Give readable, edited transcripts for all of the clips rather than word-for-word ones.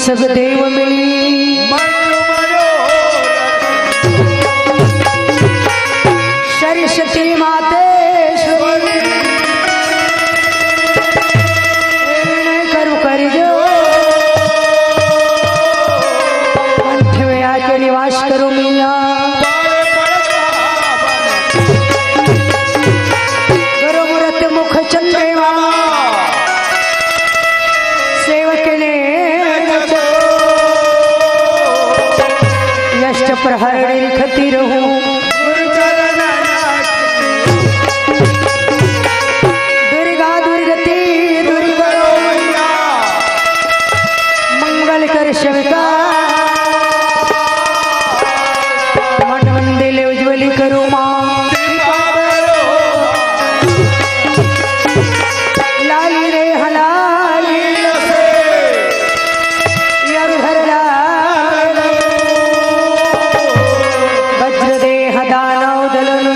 सब देव मिली सरस्वती मातेश्वरी करू कर जो कंठ में आके निवास करो मिया करो मूर्त मुख चंद्रमा सेवक ने यष्ट प्रहर लिखती रहूं शिवका मन मंदिर उज्ज्वली करो माँ लाली रे हलाली वज्र देह दानव दलन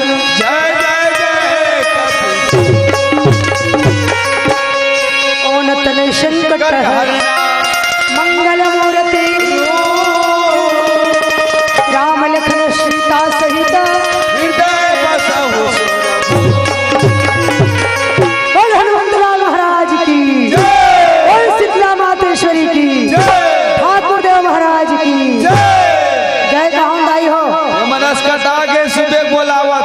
ओनतन संकट मंगल मूर्ति राम लखन सीता सहित बोल हनुमंतलाल महाराज की बोल शीतला मातेश्वरी की ठाकुर देव महाराज की जय कहाँ दाई हो सुबह बोलावा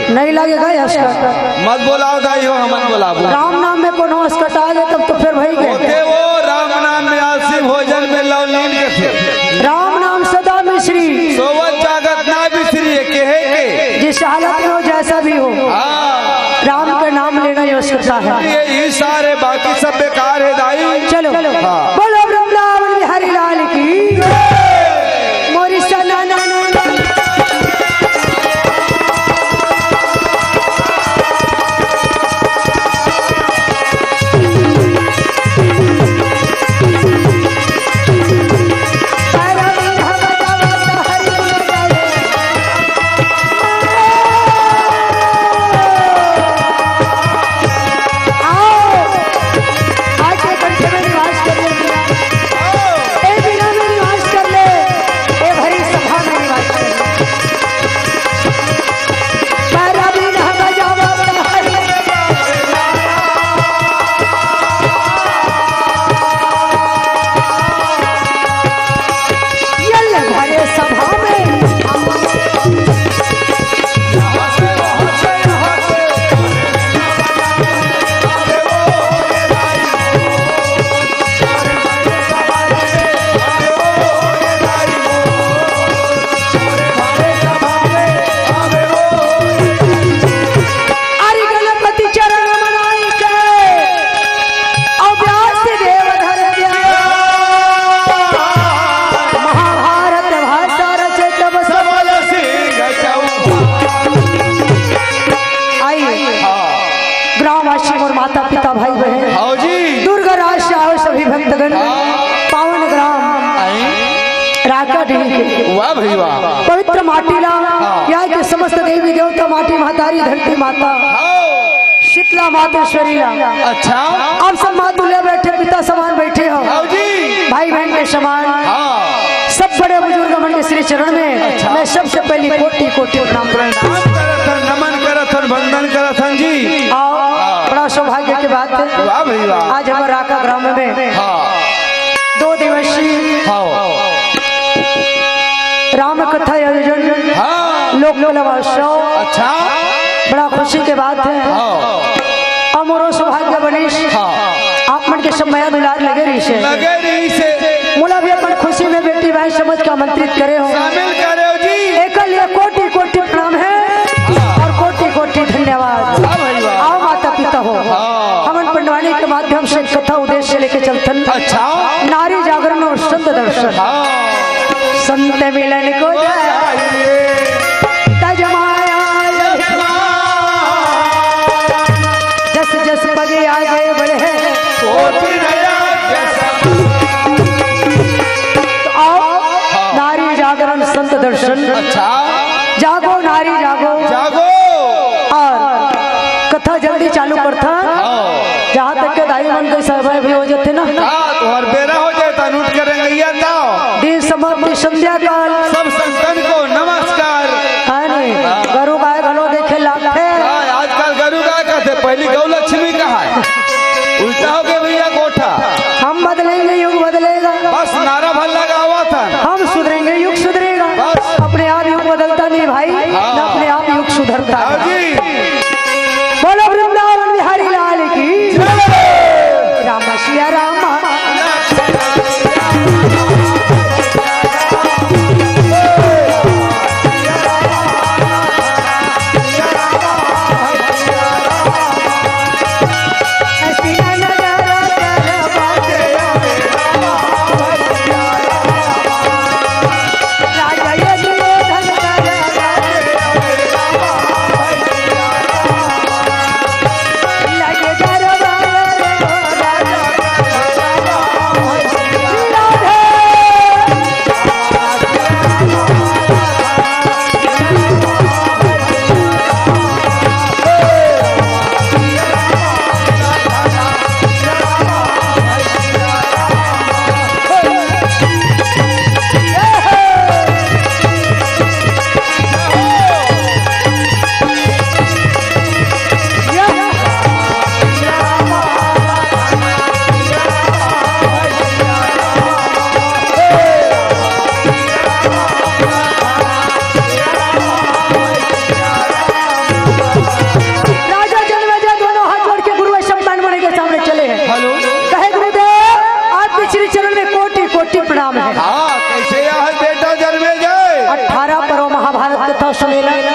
नहीं लगेगा अस्कट मत बोलाओ दाई हो हम बोलाओ राम नाम में कोनो अस्कट आ गए तब तो फिर भाई गए राम नाम में आलसी भोजन में लवलीन के थे राम नाम सदा मिश्री सोवत जागत ना बिसरी के जिस हालत में हो जैसा भी हो राम का नाम लेना ही आवश्यकता है यही सारे बाकी सब बेकार है दाई चलो बोलो वृंदावन बिहारी लाल की मोरी सना ना और माता पिता भाई बहन दुर्गा राज से आओ सभी भक्तगण पावन ग्राम वाह भाई वाह पवित्र माटीला यहाँ के समस्त देवी देवता माटी महतारी धरती माता शीतला मातेश्वरी अच्छा आप सब मातुल्य बैठे पिता समान बैठे हो भाई बहन के समान सब बड़े बुजुर्ग मन के श्री चरण में मैं सबसे पहले कोटि कोटि प्रणाम नमन करथन वंदन करथन जी बड़ा सौभाग्य की बात है आज हमारे राका ग्राम में 2 दिवसीय राम कथा आयोजन लोक उत्सव अच्छा बड़ा खुशी की बात है अमरो सौभाग्य बनीश आप मन के सब माया दुलार लगे रही से मोला भी अपन खुशी में बेटी भाई समझ के आमंत्रित करे हो शामिल करे हो जी एक लिए कोटि कोटि प्रणाम है और कोटि कोटि धन्यवाद आओ माता पिता हो हमन पंडवानी के माध्यम से कथा उद्देश्य लेके चलतन अच्छा नारी जागरण और संत दर्शन संत मिलन को जस जस बगे आगे बढ़े तो आओ नारी जागरण संत दर्शन अच्छा जागो नारी जागो जागो और कथा जल्दी चालू करता जहाँ तक के दाई मन के समय भी हो जाते ना तुम्हार बेरा हो जाता संध्या काल सब संतन को नमस्कार। गरु गाय गलो देखे लाखे। आजकल गरु गाय कहते, पहली गौ लक्ष्मी कहा है, उल्टा हो गया भैया गोठा। हम बदलेंगे युग बदलेगा, बस नारा भल्ला का हुआ था। हम सुधरेंगे युग सुधरेगा। अपने आप युग बदलता नहीं भाई, न अपने आप युग सुधरता है। बोलो वृंदावन बिहारी लाल की राम सिया राम।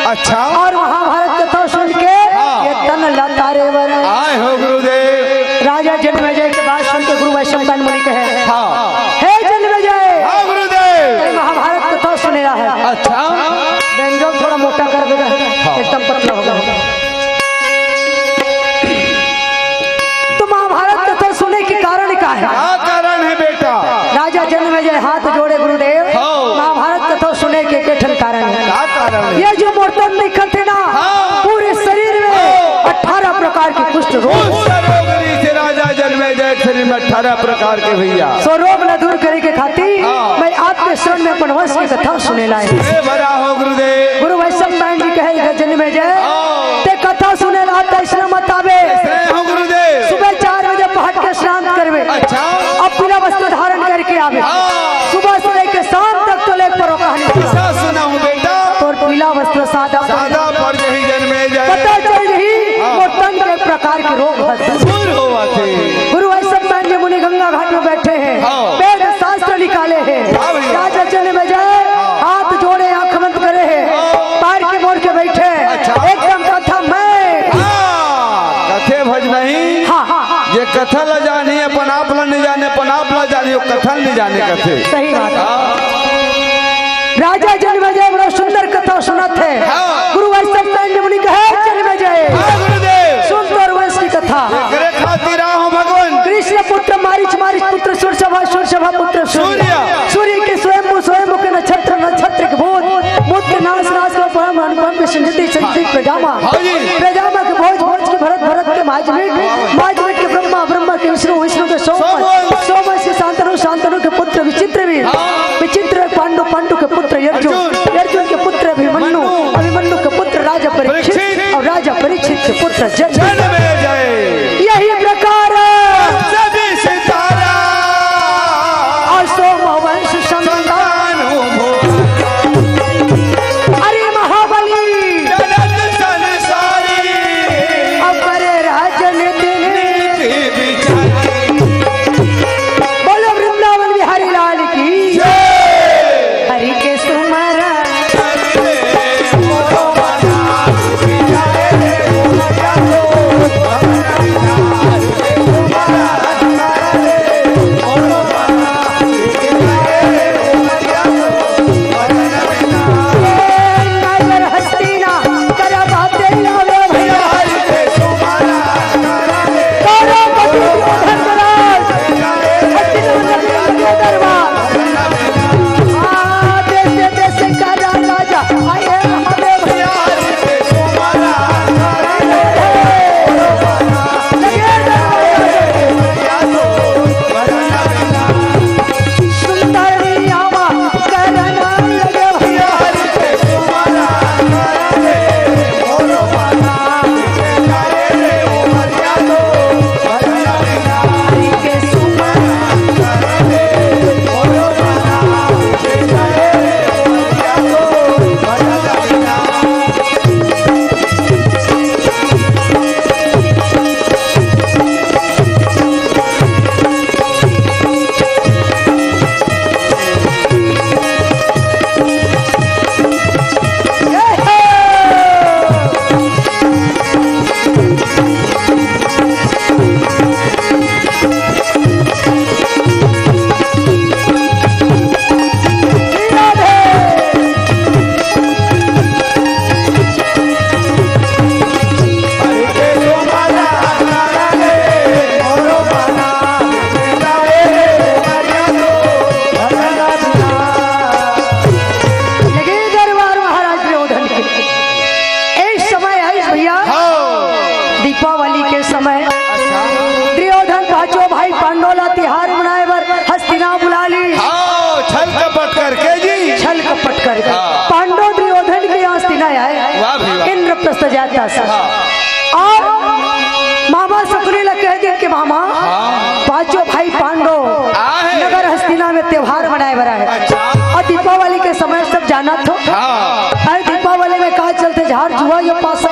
अच्छा, और महाभारत कथा सुन के ये तन लतारे वर आए हो गुरुदेव। राजा जन्मेजय के बाद सुन के गुरु वैष्णव मुनि कहे, हे जन्मेजय, गुरुदेव महाभारत कथा सुने रहा है। अच्छा, व्यंजन थोड़ा मोटा कर देगा, एकदम पतला होगा। तो महाभारत कथा सुनने के कारण क्या है? क्या कारण है बेटा? राजा जन्मेजय हाथ जोड़े, गुरुदेव महाभारत कथा सुने के कठिन कारण है। क्या कारण है? ये जो मूर्तन दिखत है ना, पूरे शरीर में 18 प्रकार के कुष्ठ रोग से राजा जन्मेजय शरीर में 18 प्रकार के भैया सो रोग न दूर करे के खातिर मैं आपके शरण में अपन वंश की कथा सुने लाए। भरा हो गुरुदेव। गुरु वैष्णव जी कहे जन्मेजय ते कथा सुने ला इसलिए मत आवे। गुरुदेव सुबह 4 बजे पहट के स्नान करवे। अच्छा, अब पीला वस्त्र धारण करके आवे। सुबह से लेकर शाम तक तो लेकर परो कहानी सुना हूँ बेटा। तो पीला वस्त्र सादा पर यही जन्मेजय पता चल रही मूर्तन के प्रकार के रोग दूर हुआ थे। गुरु वैष्णव जी मुनि गंगा घाट में बैठे हैं, वेद शास्त्र निकाले हैं। राजा जन्मेजय हाथ जोड़े आंख बंद करे हैं, पैर के मोड़ के बैठे एकदम कथा में कथे भज नहीं। ये कथा ला जानी अपन आप ला नहीं जाने, अपन आप ला जानी कथा नहीं जाने कथे। सही बात है। राजा जन्मेजय बड़ा सुंदर कथा सुनत है। गुरु वैष्णव मुनि कहे जन्मेजय सुन तो वंश की कथा। भगवान कृष्ण पुत्र मारीच, मारीच पुत्र सूर्यसभा, सूर्यसभा पुत्र सूर्य, सूर्य के स्वयं, स्वयं के नक्षत्र, नक्षत्र के भूत, भूत के नाश, नाश का परम अनुपम के संजति, संजति प्रजामा, प्रजामा के भोज, भोज के भरत, भरत के माजमीट, माजमीट के ब्रह्मा, ब्रह्मा के विष्णु, विष्णु के सोमवंश, सोमवंश के शांतनु, शांतनु के पुत्र विचित्रवीर, विचित्र पांडु, पांडु के पुत्र अर्जुन, अर्जुन के पुत्र अभिमन्यु, अभिमन्यु के पुत्र राजा परीक्षित, और राजा परीक्षित के पुत्र जन्मेजय। यही प्रकार सोमवंश संतान अरे महाबली अपर राजनीति बोलो वृंदावन बिहारी लाल की हरि के सुमरा तो जाता सा और मामा शकुनी लग कह दिया कि मामा पांचों भाई पांडव नगर हस्तिना में त्योहार मनाए बरा है और दीपावली के समय सब जाना था अरे दीपावली में कहा चलते झाड़ जुआ या पासा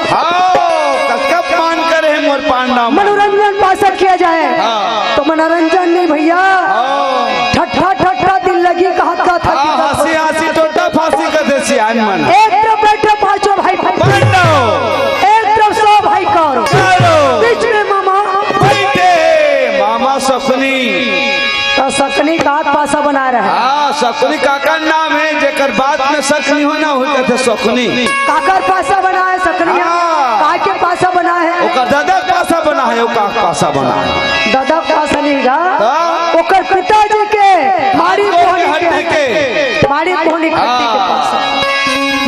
मान करे मोर पांडा मनोरंजन पासा किया जाए तो मनोरंजन नहीं भैया ठट्ठा ठट्ठा दिल लगी कहा था हंसी हंसी टोटा फांसी का देसी मन एक तरफ बैठे पांचों भाई पांडव एक तरफ 100 भाई कौरव बीच में मामा मामा शकुनी तो शकुनी का पासा बना रहा है शकुनी काका नाम है जेकर बात में शक नहीं होना होता था शकुनी काकर पासा बना है शकुनी काके पासा बना है ओकर दादा पासा बना है ओका पासा बना है दादा पासा नहीं गा ओकर पिताजी के मारी कोहनी के मारी कोहनी खट्टी के पासा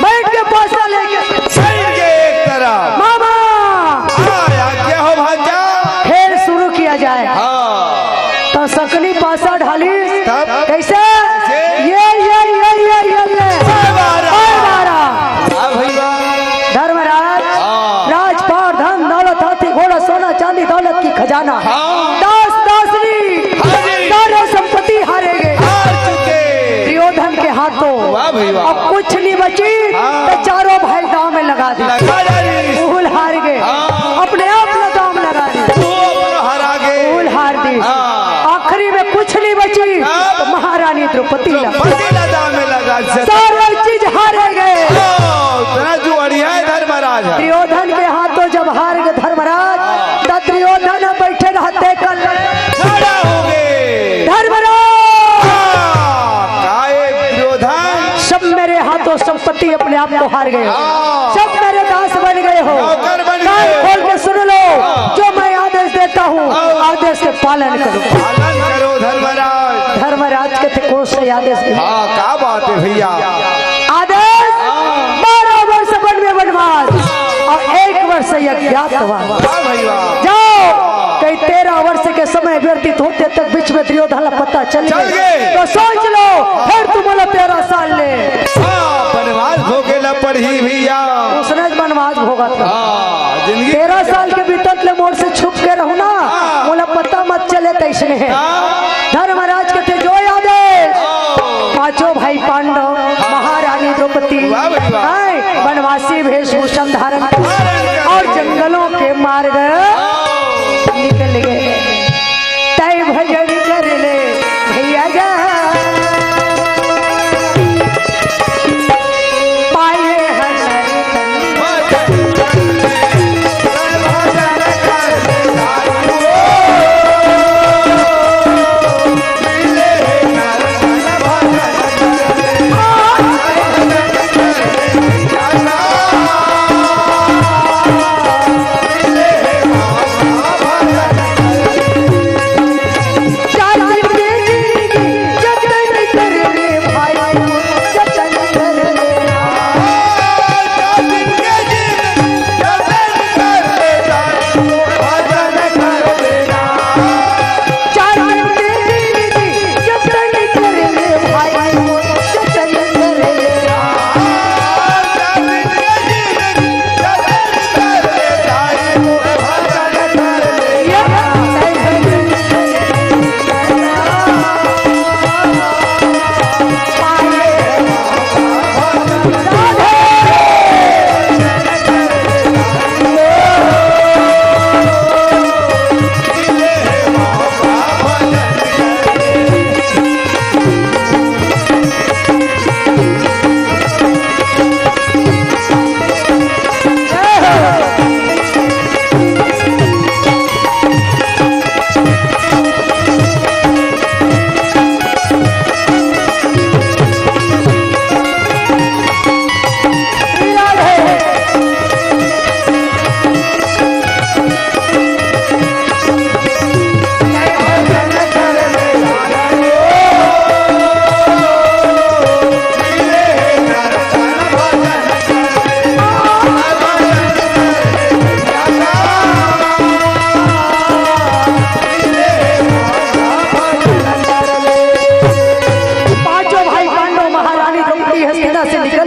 बैठ के पासा लेके सही के एक तरफ मामा क्या हो भाजा खेल शुरू किया जाए तो शकुनी पासा ढाली कैसे ये धर्मराज राजपाट धन दौलत हाथी घोड़ा सोना चांदी दौलत की खजाना दास दासनी सारे संपत्ति हारेंगे दुर्योधन के हाथों अब कुछ नहीं बची तो चारों भाई दाव में लगा दी भूल हार गए अपने आप में दाव में लगा दी भूल हार दी आखिरी में कुछ नहीं बची तो महारानी द्रौपदी सारे चीज हारे गए धर्मराज दुर्योधन के हाथों जब हार गए धर्मराज तो दुर्योधन बैठे रहते कल धर्मराज सब मेरे हाथों संपत्ति अपने आप को हार गए सब मेरे दास बन गए हो कान खोल के सुन लो जो मैं आदेश देता हूँ आदेश के पालन करो धर्मराज के थे कौन से आदेश क्या बात है भैया आदेश 12 वर्ष वन में वनवास और 1 वर्ष अज्ञातवास जाओ कई 13 वर्ष के समय व्यतीत होते तक बीच में दुर्योधन पता चल गए तो सोच लो फिर तुम्हारा 13 साल ले वनवास भोगेला पड़ी भैया उसने वनवास भोगा था 13 साल के बीतत ले मोर से छुप के रहू ना मोला पता मत चले तैसने है धर्मराज के थे जो आदेश पांचों भाई पांडव महारानी द्रौपदी वनवासी वेशभूषण धारण और जंगलों के मार्ग निकल गए तय भजन कर ले भैया जा पाए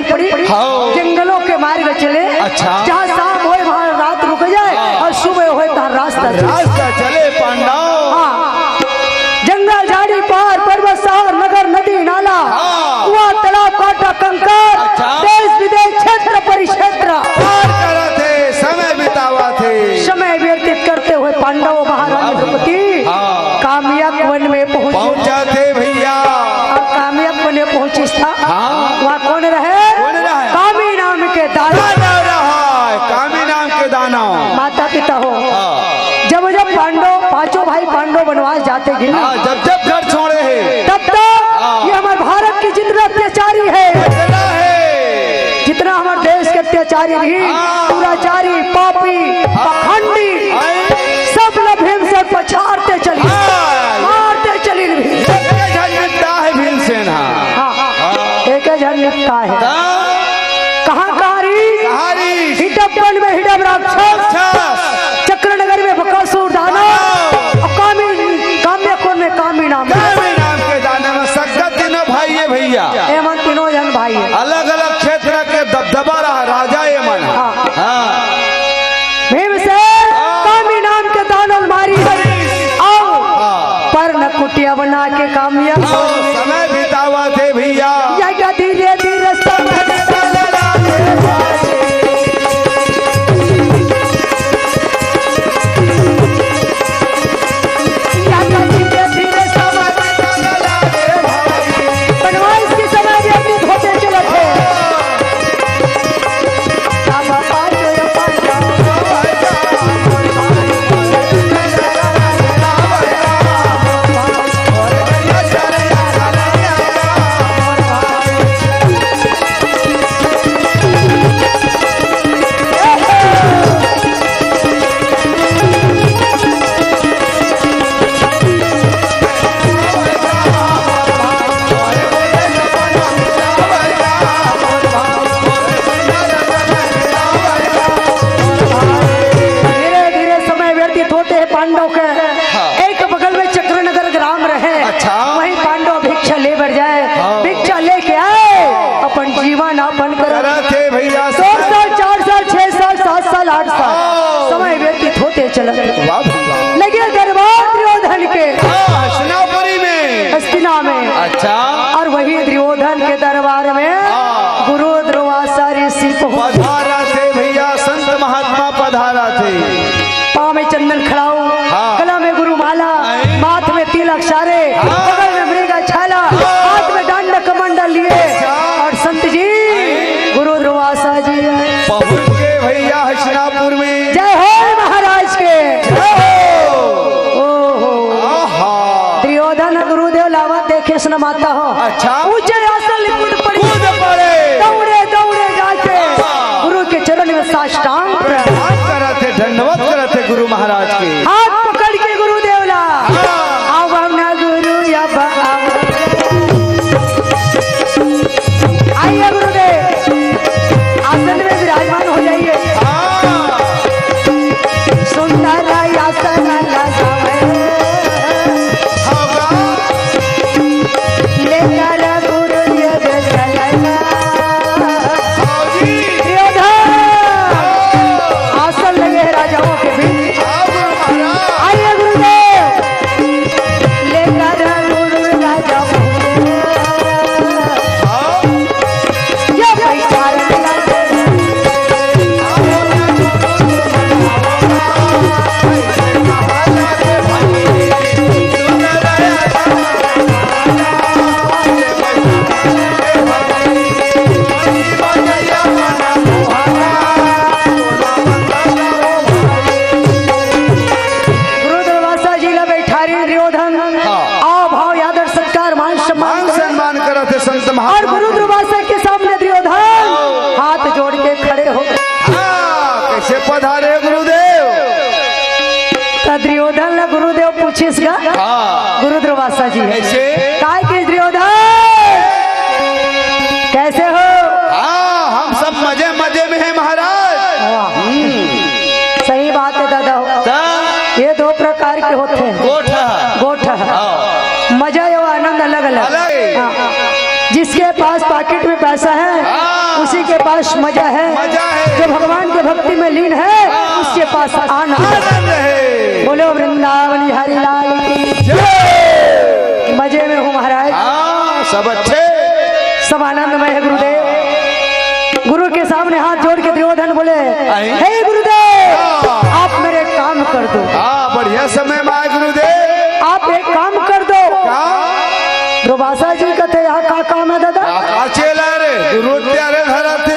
जंगलों के मार्ग चले जहाँ शाम हो रास्ता चले पांडव। हाँ, जंगल झाड़ी पार पर्वत शहर नगर नदी नाला कुआं तालाब काटा कंकर देश विदेश क्षेत्र परिक्षेत्र पार करत थे, समय बितावा थे। समय व्यतीत करते हुए पांडव महाराज द्रौपदी कामयाब वन में पहुंचा थे भैया। अब कामयाब वन में पहुंची था। वहाँ कौन रहे? कामी नाम के दानव। कामी नाम के दानव माता पिता हो। जब जब पांडव पांचों भाई पांडव वनवास जाते गिर जब जब घर छोड़े हैं तब तक ये हमारे भारत की जितना अत्याचारी है जितना हमारे देश के अत्याचारी भी दुराचारी पापी पाखंडी सब लोग भीमसेन पछाड़ते चली मारते चली है भीमसेन। एक झड़ निपटा है। कहाँ कहारी हिडब्बन में हिडब राक्षस चक्रनगर में बकासुर दानव और काम्यकुंड में कामी नाम के दानव सख्त तीनों भाई है भैया। एमन तीनों जन भाई है। अलग अलग क्षेत्र के दबदबा रहा राजा एमन। भीमसेन कामी नाम के दानव मारी आओ पर न कुटिया बना के कामयाब समय बितावा थे भैया। धीरे धीरे समय लगे दरबार दुर्योधन के हस्तिनापुरी में हस्तिना में। अच्छा और वही दुर्योधन के दरबार में गुरु दुर्वासा ऋषि पधारा थे भैया। संत महात्मा पधारा थे। पाँव में चंदन खड़ाऊ गला में गुरु माला माथ में तिलक सारे बगल में मृगा छाला हाथ में दंड कमंडल लिए और संत जी गुरु दुर्वासा जी पहुंच गए भैया हस्तिनापुर में। जय हो महाराज के। दुर्योधन गुरुदेव लावा देखे सुन माता हो। अच्छा ऊंचे आसन कूद पड़े दौड़े दौड़े जाके गुरु के चरण में साष्टांग करते धन्यवाद करते गुरु महाराज के। हाथ पकड़ के गुरुदेव ला आओ ना गुरु या आइए गुरुदेव आसन में विराजमान हो जाइए। सुंदर आसन लगावे लेकर गुरुदेव चलना आसन लगे राजाओं के बीच। आइए गुरुदेव लेकर गुरु राजा और गुरु दुर्वासा के सामने दुर्योधन हाथ जोड़ के खड़े हो गए। कैसे पधारे गुरुदेव? दुर्योधन ने गुरुदेव पूछिस गुरु दुर्वासा जी कैसे काय के दुर्योधन कैसे हो? हम सब मजे मजे में हैं महाराज। सही बात है दादा। ये दो प्रकार के होते हैं गोठा मजा और आनंद अलग अलग। जिसके पास पॉकेट में पैसा है उसी के पास मजा है। जो भगवान के भक्ति में लीन है उसके पास आनंद है। बोलो वृंदावन हरि लाल की जय। मजे में हूँ महाराज, हाँ सब अच्छे, सब आनंदमय है गुरुदेव। गुरु के सामने हाथ जोड़ के दुर्योधन बोले, हे गुरुदेव आप मेरे काम कर दो। हाँ बढ़िया समय में आए गुरुदेव, आप एक काम कर दो। दुर्वासा जी कहते यहाँ का काम है दादा? चेला रे गुरु त्यारे धरा थे।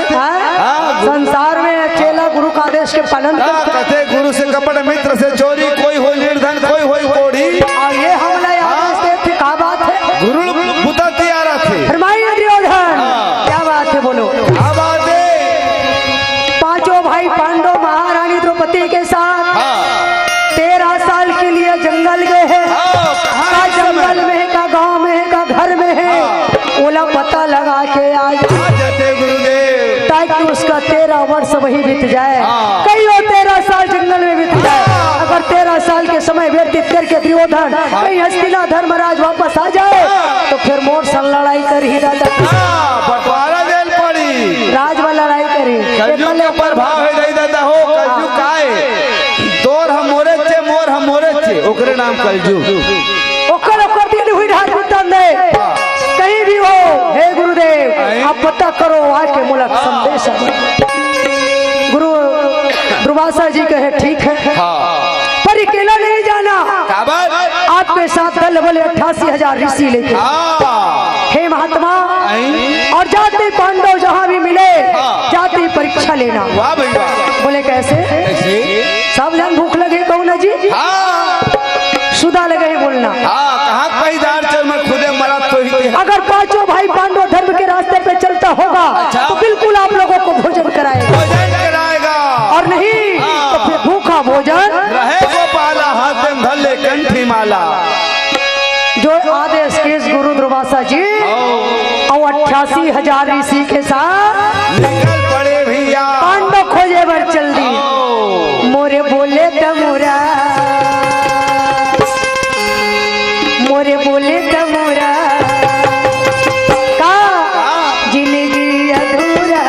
संसार में चेला गुरु का आदेश के पालन करते। कथे गुरु से कपट मित्र से चोरी, कोई हो निर्धन कोई हो कोड़ी, और ये हमला आदेश देते क्या बात है? गुरु पुता तैयार थे। फरमाइए दुर्योधन क्या बात है, बोलो क्या बात है? पांचों भाई पांडव महारानी द्रौपदी के साथ 13 साल के लिए जंगल गए हैं। का जंगल में है, का गांव में है, का घर में है, ओला पता लगा के आज गुरुदेव, ताकि उसका 13 वर्ष वही बीत जाए। कई 13 साल जंगल में बीत जाए। अगर 13 साल के समय व्यतीत करके दुर्योधन कहीं हस्तिना धर्मराज वापस आ जाए तो फिर मोर सन लड़ाई कर ही दादा बंटवारा जेल पड़ी, राज वाला लड़ाई करी। कलयुग के प्रभाव है नहीं दादा हो। कलयुग का है तोर हम मोरे थे, मोर हम मोरे थे, ओकरे नाम कलयुग। ओकर ओकर दिन हुई रात बितन दे कहीं भी हो। हे गुरुदेव आप पता करो आके मुलक संदेश। गुरु दुर्वासा जी कहे ठीक है, पर अकेला नहीं जाना, आपके साथ दल बले 88,000 ऋषि लेके। हे महात्मा, और जाति पांडव जहाँ भी मिले जाति परीक्षा लेना। बोले कैसे? सब जन भूख लगे कहू ना जी, सुधा लगे बोलना। अगर पांचों भाई पांडव धर्म के रास्ते पे चलता होगा तो बिल्कुल आप लोगों को भोजन कराएगा, और नहीं तो फिर भूखा भोजन रहे गोपाला हाथ में धर ले कंठी माला। जो आदेश के गुरु दुर्वासा जी और 88,000 ऋषि के साथ निकल पड़े भैया, पांडव खोजे बर चल दी। मोरे बोले तमुरा, मोरे बोले तमुरा का जिंदगी अधूरा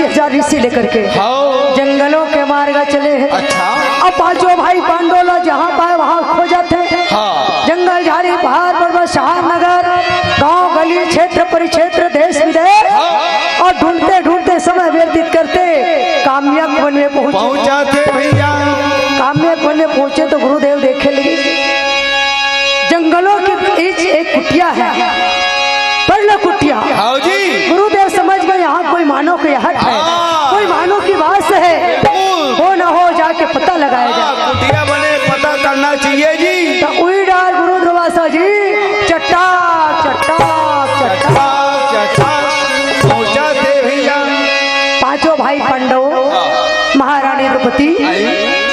80,000 ऋषि लेकर के हाँ जंगलों के मार्ग चले हैं। अच्छा अब पांचों भाई पांडोला जहाँ पाए वहाँ खो जाते हैं। हाँ जंगल झाड़ी पहाड़ पर्वत शहर नगर गांव गली क्षेत्र परिक्षेत्र देश विदेश और ढूंढते ढूंढते समय व्यतीत करते कामयाब वन में पहुंचाते भैया। कामयाब वन में पहुंचे तो गुरुदेव देखे लगे जंगलों के बीच एक कुटिया है, पहला कुटिया। हाँ जी गुरुदेव समझ गए यहाँ कोई मानव की हट है, कोई मानव की बात है, हो न हो जाके पता लगाया जाए। कुटिया बने पता करना चाहिए जी। तो उई डाल गुरु द्रवासा जी चट्टा चट्टा चट्टा पहुंचाते भैया। पांचों भाई पांडव महारानी द्रौपदी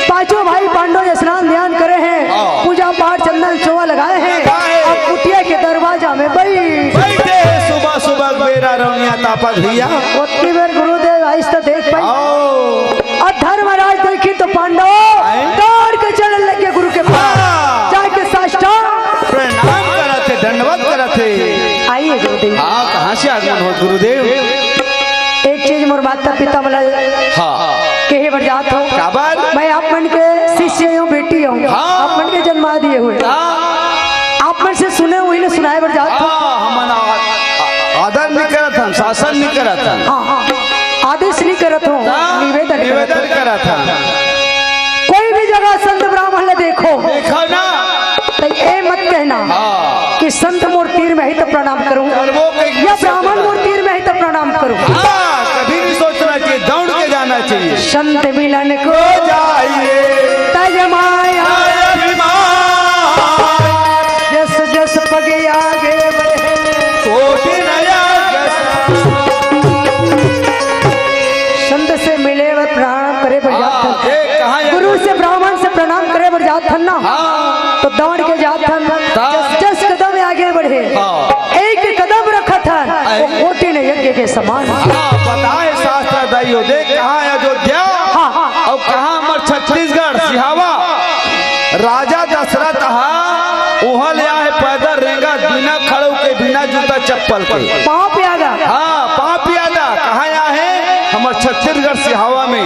पांचों भाई पांडव स्नान ध्यान करे हैं, पूजा पाठ चंदन चोवा लगाए हैं और कुटिया के दरवाजा में बैठे सुबह सुबह बेरा रौनिया तापा भैया। उतनी बार गुरुदेव आहिस्ता देख पाई और धर्मराज देखी तो पांडव दौड़ के चलने लगे गुरु के पास, जाके साष्टांग प्रणाम करते दंडवत करते। आइए गुरुदेव। हाँ कहाँ से आगमन हो गुरुदेव? एक चीज मोर माता पिता वाला हाँ कहे बढ़ जात हो काबर मैं आप मन के शिष्य हूँ बेटी हूँ, आप मन के जन्मा दिए हुए आप मन से सुने हुए ने सुनाए बढ़ जात हो। हम आदर नहीं करत हम, शासन नहीं करत हम। हाँ आदेश नहीं करत हो, निवेदन करत हम। कोई भी जगह संत ब्राह्मण ले देखो ना तो ये मत कहना कि संत मूर्ति में ही तो प्रणाम करूं या ब्राह्मण मूर्ति में ही तो प्रणाम करूं। कभी नहीं सोचना चाहिए, दौड़ के जाना चाहिए। संत मिलन को जाइए तजमाया जस जस पगे आगे बढ़े कोटि नया संत से मिले व प्रणाम करे बढ़ जात, गुरु से ब्राह्मण से प्रणाम करे बढ़ जात ना तो दौड़ के जात जस जस कदम आगे बढ़े एक कदम रखा था वो कोटि ने यज्ञ के समान। बताए शास्त्र दाइयो देख कहाँ है अयोध्या और कहाँ हमार छत्तीसगढ़ सिहावा। राजा दशरथ वहाँ ले आए पैदल रेंगा बिना खड़ो के बिना जूता चप्पल के पाँव पे आगा। हाँ पाँव पियादा कहाँ आए हैं हमार छत्तीसगढ़ सिहावा में।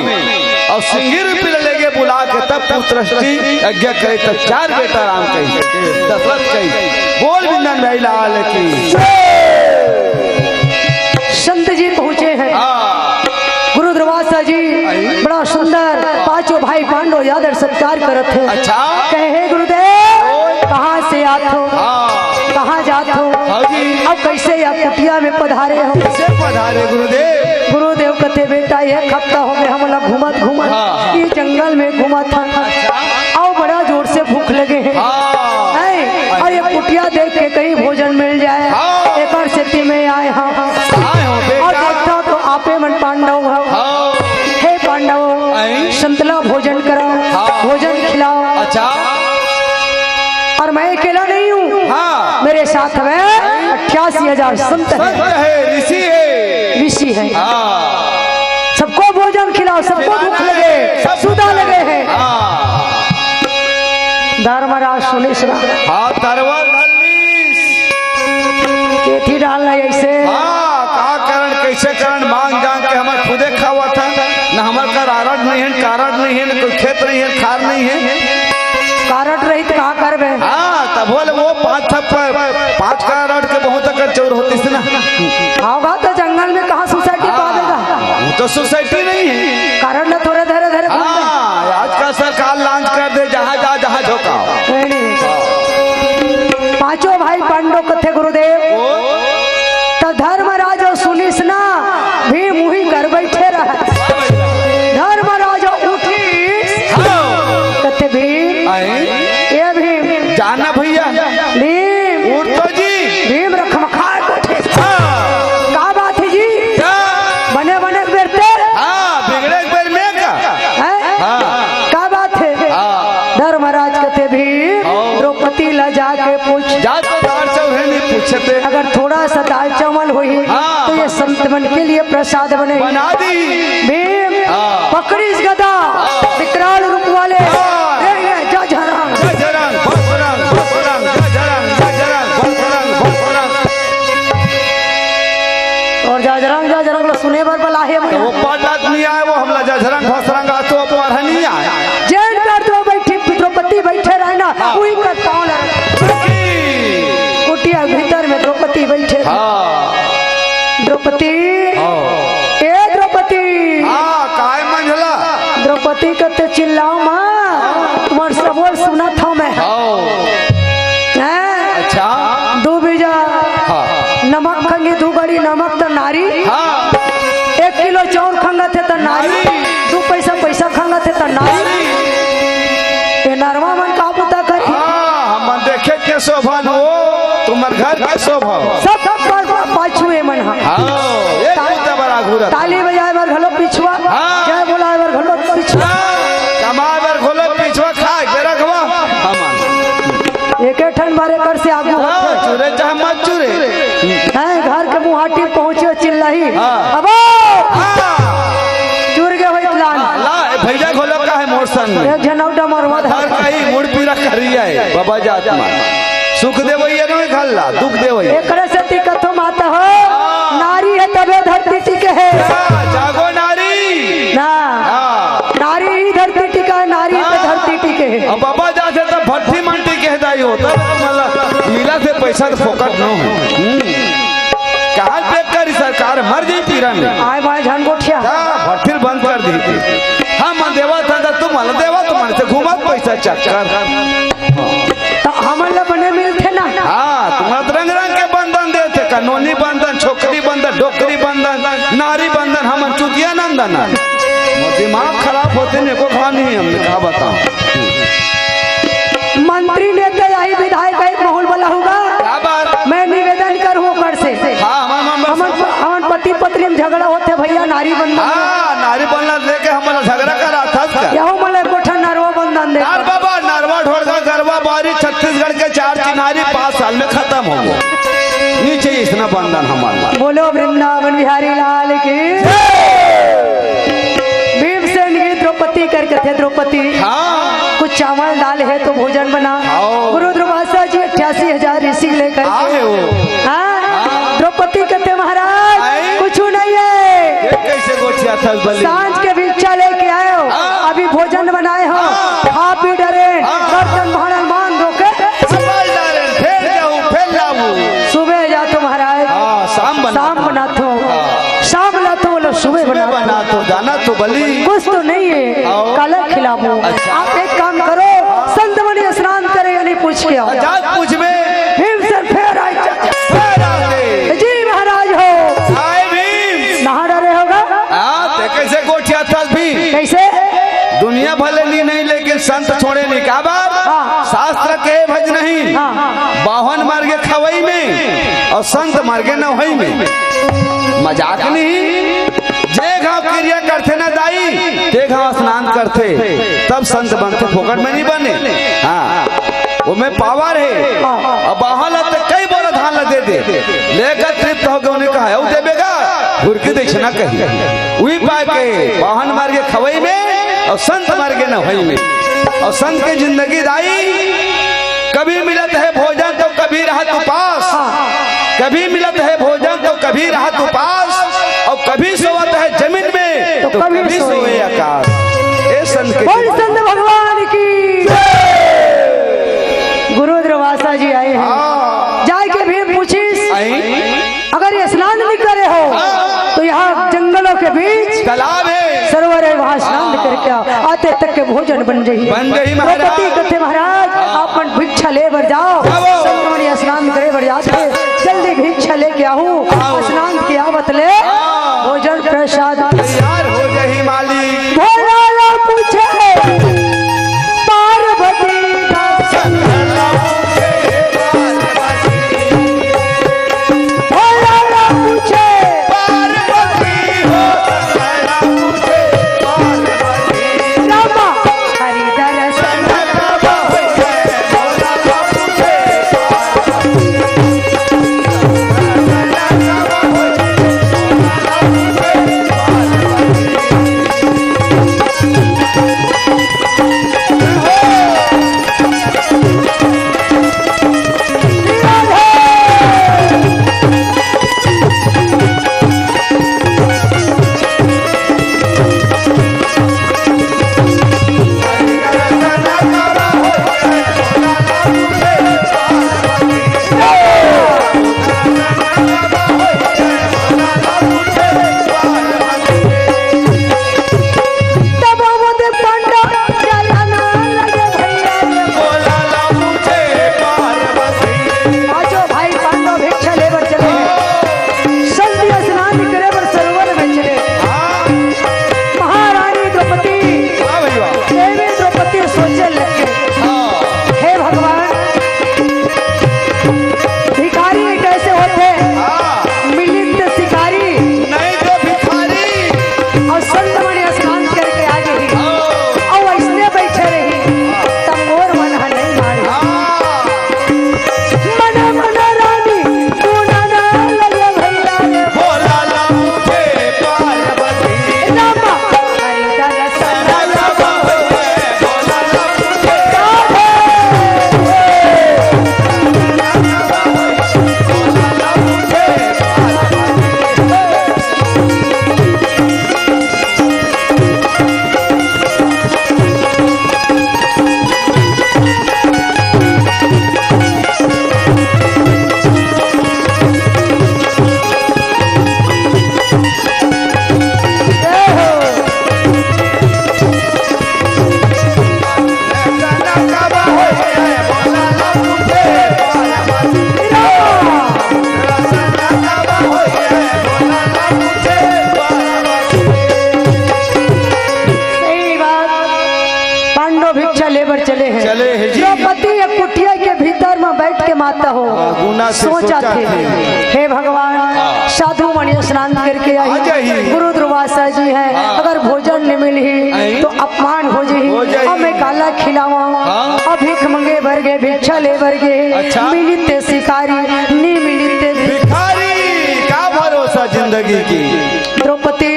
और सिंगिर पिल लेके बुला के तब पुत्रष्टि यज्ञ करे तब 4 बेटा राम कही दशरथ कही बोल बिंदन भाई लाल की। संत जी पहुँचे हैं गुरु द्रवासा जी बड़ा सुंदर पांचों भाई पांडव यादव सत्कार करत है। अच्छा कहे गुरुदेव कहाँ से आत हो कहाँ जात हो अब कैसे आप कुटिया में पधारे हो? कैसे पधारे गुरुदेव? गुरुदेव कहते बेटा एक हफ्ता हो गए हम लोग घूमत घूमत ये जंगल में घूमा था और बड़ा जोर से भूख लगे हैं और ये कुटिया देख के कहीं भोजन मिल जाए एक और स्थिति में आए हाँ और देखता तो आपे मन पांडव हो हे पांडव संतला भोजन कराओ भोजन खिलाओ। अच्छा और मैं अकेला नहीं हूँ मेरे साथ में 88,000 संत है ऋषि है सबको भोजन खिलाओ सबको भूख लगे सुधा लगे हैं। धर्मराज सुने सुना केथी डालना ऐसे का कारण कैसे कारण मांग जान के हमारे खुदे खावा था न हमारे कारण नहीं है कारण नहीं है न कोई खेत नहीं है खार नहीं है कारट रही तो कहाँ कर गए? तब बोले वो 5 कारट के बहुत अगर चोर होती थी ना होगा तो जंगल में कहाँ सोसाइटी पावेगा? वो तो सोसाइटी नहीं है कारण ना थोड़े धरे धरे आज का सरकार लॉन्च कर दे जहाँ जा जहाँ झोंका। पांचों भाई पांडव कथे गुरुदेव तो धर्मराज सुनिस ना भी मुही कर बैठे रहा धर्मराज उठी कथे भी ये भीम जाना भैया भीम उठ तो जी भीम रखमखा उठे का बात है जी बने बने बेरते बिगड़े बेर में का बात है धर्मराज कहते भीम द्रौपदी ला जाके पूछ जा तो दाल चावल नहीं पूछते अगर थोड़ा सा दाल चावल हुई तो ये संत मन के लिए प्रसाद बने बना दी। भीम पकड़ी इस गदा विकराल रूप वाले और जाजरंग सुने बर बला है वो नहीं आए वो हमला जझरंग फसरंग तो पर नहीं आए जेल में तो बैठी द्रौपदी बैठे रहे ना वही का पाँव कुटिया भीतर में द्रौपदी बैठे द्रौपदी ए द्रौपदी काय मंझला द्रौपदी कहते चिल्लाओ माँ तुम्हारे सबोल सुना था मैं अच्छा दो बीजा नमक खंगे दो बड़ी नमक तो नारी 1 किलो चाउर खंगा थे तो नारी 2 पैसा पैसा खंगा थे तो नारी ये नरवा मन का बुता करी हम देखे के शोभा हो तुम्हार घर के शोभा सब पाछुए मन बड़ा घूरा ताली बजाए बार घलो पिछुआ जय बोलाए बार घलो पिछुआ कमाए बार घलो पिछुआ खाए के रखवा हम एक ठन बारे कर से आगू चुरे चाहे मत चुरे हैं घर के मुहाटी पहुंचे चिल्लाई अब चुर गए होई प्लान ला भैया घोलो का है मोर संग एक जनौटा मरवा हर कहीं मुड़ पीरा करिया है बाबा जात मा सुख देवैया नहीं घल्ला दुख देवैया एकरे से दिक्कत माता हो नारी है तबे धरती टिके है जागो नारी ना नारी ही धरती टिका है नारी पे धरती टिके है अब बाबा जाते तो भट्टी मंटी कह दाई हो तब मतलब मिला से पैसा तो फोकट न हो कहाँ पे करी सरकार मर जाई पीरा में आए भाई झनगोठिया भट्टी बंद कर दी थी हम देवा था तुम देवा तुम्हारे से घुमा पैसा चक्कर तो हमन बने मिलते ना तुम्हारा रंग रंग के बंधन देते कानूनी बंधन छोकरी बंधन डोकरी बंधन नारी बंधन हम चुतिया नंदन दिमाग खराब होते ने को कहा नहीं हमने कहा बताओ मंत्री नेता यही विधायक एक माहौल वाला होगा मैं निवेदन करूँ कर से हमन पति पत्नी में झगड़ा होते भैया नारी बंधन नारी बंधन लेके हमारा झगड़ा करा था यहू मले कोठा नरवा बंधन दे बाबा नरवा ढोलका गरबा बारी छत्तीसगढ़ के 4 चिनारी 5 साल में खत्म हो गया नीचे इतना बंधन हमारा बोलो वृंदावन बिहारी लाल की भीमसेन की द्रौपदी करके थे द्रौपदी कुछ चावल दाल है तो भोजन बना गुरु दुर्वासा जी 88,000 ऋषि लेकर द्रौपदी कहते महाराज कुछ नहीं है कैसे गोठिया था सांझ के भिक्षा लेके आए हो अभी भोजन बनाए हो खा पी डरे बर्तन भाड़न मान दो के सुबह जा तो महाराज शाम बना तो शाम ला तो बोलो सुबह बना तो जाना तो बली कुछ तो नहीं है कल खिलाबो आप एक काम करो संत मणि स्नान करे या नहीं पूछ के आओ पूछ में भीमसेन फेर आए जी महाराज हो नहा डरे होगा कैसे गोठिया था भी कैसे दुनिया भले ली नहीं लेकिन संत छोड़े नहीं का बात शास्त्र के भज नहीं बाहन मार के खवई में और संत मार के नवई में मजाक नहीं जे घाव क्रिया करते ना दाई ते घाव स्नान करते तब संत बनते फोकट में नहीं बने वो में पावर है अब बाहन कई बोला धान दे लेकर तृप्त हो गए उन्हें कहा वो देगा घुर के देखना कहीं वही पाए के वाहन मार के खवई में और संत मार के नवई में और संत की जिंदगी दाई कभी मिलत है भोजन तो कभी राहत उपास कभी मिलत है भोजन तो कभी राहत उपास और कभी सोवत है जमीन में तो कभी सोए आकाश ए संत भगवान की गुरु दुर्वासा जी आए हैं जाके भी पूछिस अगर ये स्नान नहीं करे हो तो यहाँ जंगलों के बीच तालाब है सरोवर है वहाँ स्नान करके आओ आते तक के भोजन बन रही महाराज आप भिक्षा ले बर जाओ स्नान करे बर जाते जल्दी भिक्षा लेके आओ स्नान किया बतले भोजन प्रसाद तैयार हो गई मालिक भोला पूछे पार्वती चले है जी। द्रौपदी एक कुटिया के भीतर में बैठ के माता हो गुना से सोचा थे, हे भगवान साधु मणि स्नान करके आई, गुरु दुर्वासा जी है, अगर भोजन न मिली तो अपमान हो जाही, अब मैं काला खिलावा, अब भीख मंगे भरगे भिक्षा ले भरगे, मिलिते शिकारी नी मिलिते भिखारी, क्या भरोसा जिंदगी की। द्रौपदी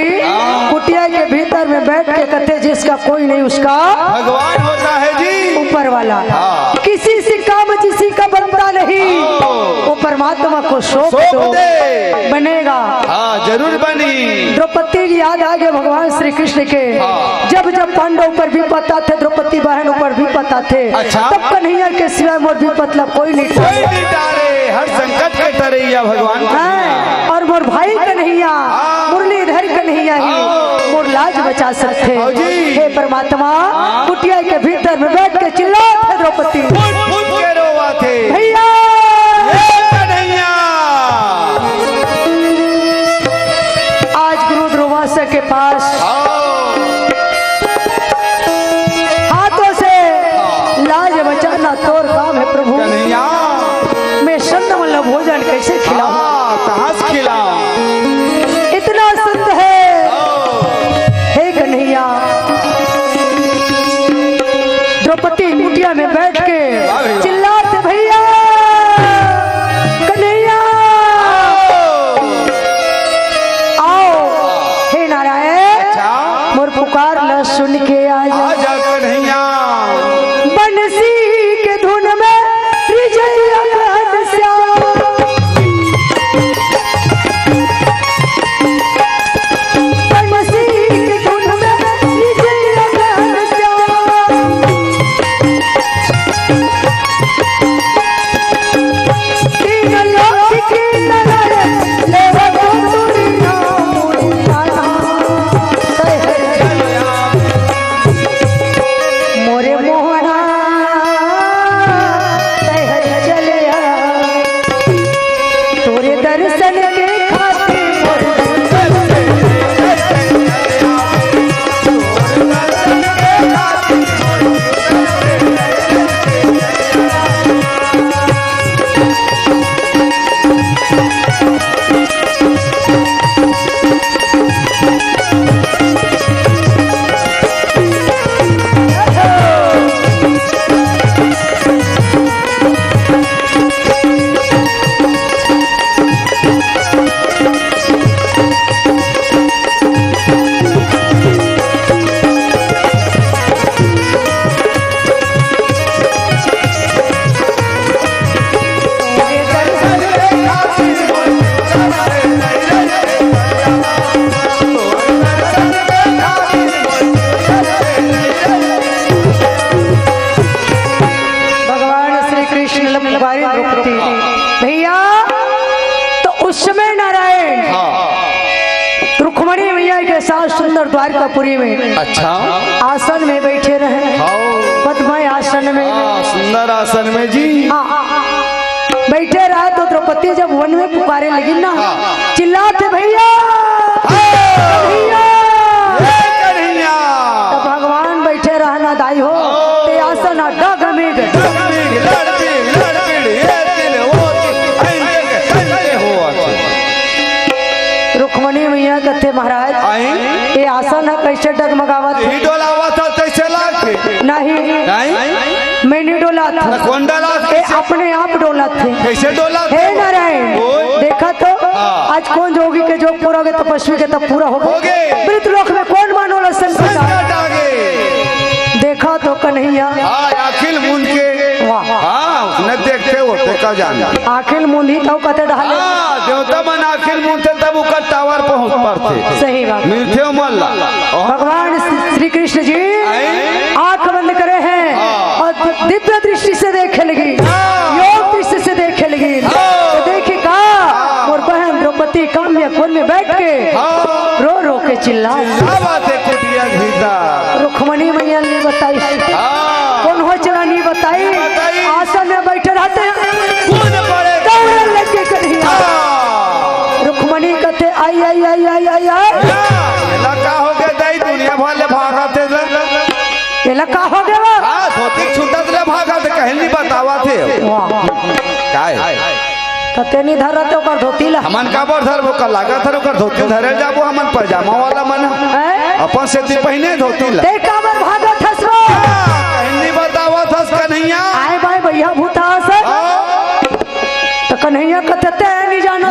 कुटिया के भीतर में बैठ के कहते जिसका कोई नहीं उसका भगवान होता है जी, ऊपर वाला, किसी से काम किसी का बनता नहीं, वो परमात्मा को सौंप दो बनेगा। जरूर बनी। द्रौपदी की याद आ गए भगवान श्री कृष्ण के, जब जब पांडव पर भी पता थे, द्रौपदी बहनों पर भी पता थे, तब कन्हैया के सिवाय मोर भी मतलब कोई नहीं टारे, हर संकट के तरैया भगवान है, और मोर भाई कन्हैया मुरलीधर कन्हैया ही मोर लाज बचा सकते। हे परमात्मा कुटिया के भीतर में बैठ के चिल्लाते द्रौपदी भैया आज गुरु दुर्वासा के पास हाथों से लाज बचाना तोर काम है प्रभु, मैं संत मतलब भोजन कैसे खिलाऊं, कहाँ से खिलाऊं, इतना संत है। हे कन्हैया द्रौपदी कुटिया में बैठ के चिल्लाते भैया कन्हैया आओ, हे नारायण मोर पुकार न सुन के आजा कन्हैया, बंसी के धुन में रिझैया घनश्याम, बंसी के धुन में रिझैया घनश्याम, तीन लोक की नारायण लेवा गोतुरी नाम मोरे मोहना चले तोरे दर्शन के खातिर भैया तो उस समय नारायण रुक्मणी मैया के साथ सुंदर द्वारकापुरी में आसन में बैठे रहे, पद्मय आसन में, सुंदर आसन में जी बैठे रहे। तो द्रौपदी जब वन में पुकारे लगी ना, चिल्लाते भैया भैया, तो भगवान बैठे रहना दाई हो ते आसन अड्डा गमे रुक्मणी मैया कहते महाराज ये आसन है कैसे डगमगावत नहीं मैं नहीं डोला था, कौन डोला ये अपने आप डोला थे। कैसे डोला? हे नारायण देखा तो आज कौन जोगी के जोग पूरा हो गए, तपस्वी के तब पूरा हो गए, मृत लोक में कौन मानोला संकट देखा तो कन्हैया आखिल मुंद के न देखते होते का जान आखिल मुंदी तो कहते ढाले देवता मन आखिल मुंदते तब उकर टावर पहुंच पाते। सही बात। मिलते मल्ला भगवान श्री कृष्ण जी आंख बंद करे हैं और दिव्य दृष्टि से देखे लगी, योग दृष्टि से देखे लगी। तो देखिए कहा और बहन द्रौपदी काम्य कोन में बैठ के रो रो के चिल्ला रुक्मणी मैया ने बताई कौन हो चला नहीं बताई, आसन में बैठे रहते हैं रुक्मणी कहते आई आई आई आई आई आई हो गया दुनिया भर ले भागते लका हो गया धोती छूटत आवा थे काय तो तेनी धर तो कर धोती ला हमन का बर धर का लागा थर ओकर धोती धरे जाबो हमन पजामा वाला मन अपन से ती पहने धोती ला ते काबर भागत हसरो हिंदी बतावत हस कन्हैया आए भाई भैया भूता से तो कन्हैया कथते नहीं जाना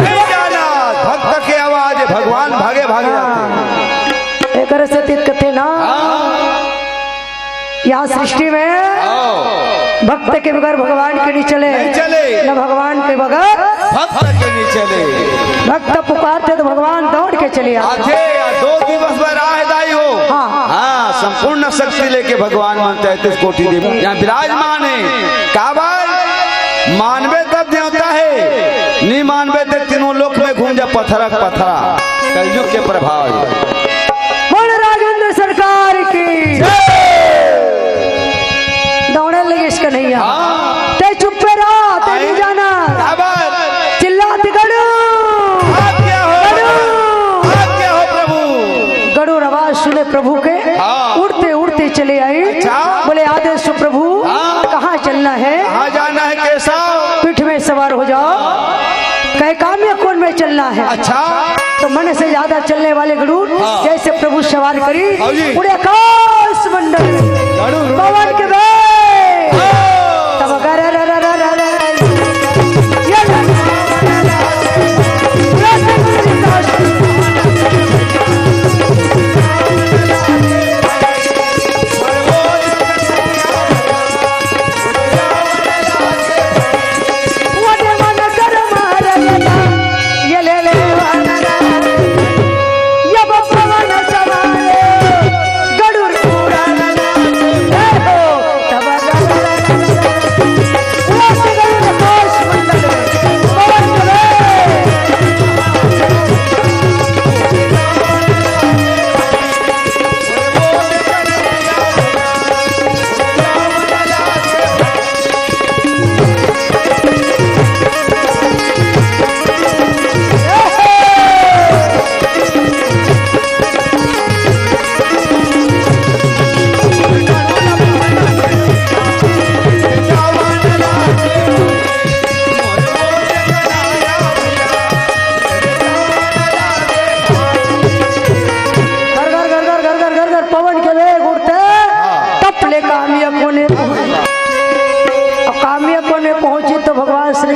भक्त के आवाज भगवान भागे भागे जाते एक से तीत कथे ना यहाँ सृष्टि में भक्त के बगैर भगवान के नहीं चले न भगवान के बगैर भक्त के नहीं चले भक्त पुकारते तो भगवान दौड़ के चले आते 2 दिवस में राह दाई हो हाँ संपूर्ण शक्ति लेके भगवान मानते 33 कोटि देवी यहाँ विराजमान है काबल मानवे तब देवता है नहीं मानवे तो तीनों लोक में घूम जा पत्थरा पत्थरा कलयुग के प्रभाव बोल राजेंद्र सरकार की दौड़े लगे इसका नहीं ते चुप पे रहा ते नहीं जाना चिल्लाती गड़ू प्रभु गड़ू आवाज सुने प्रभु के उड़ते उड़ते चले आए बोले आदेश प्रभु कहाँ चलना है कहाँ जाना है कैसा पीठ में सवार हो जाओ कहे काम्य कौन में चलना है अच्छा तो मन से ज्यादा चलने वाले गरुड़ जैसे प्रभु सवार करी पूरे आकाश मंडल पवन के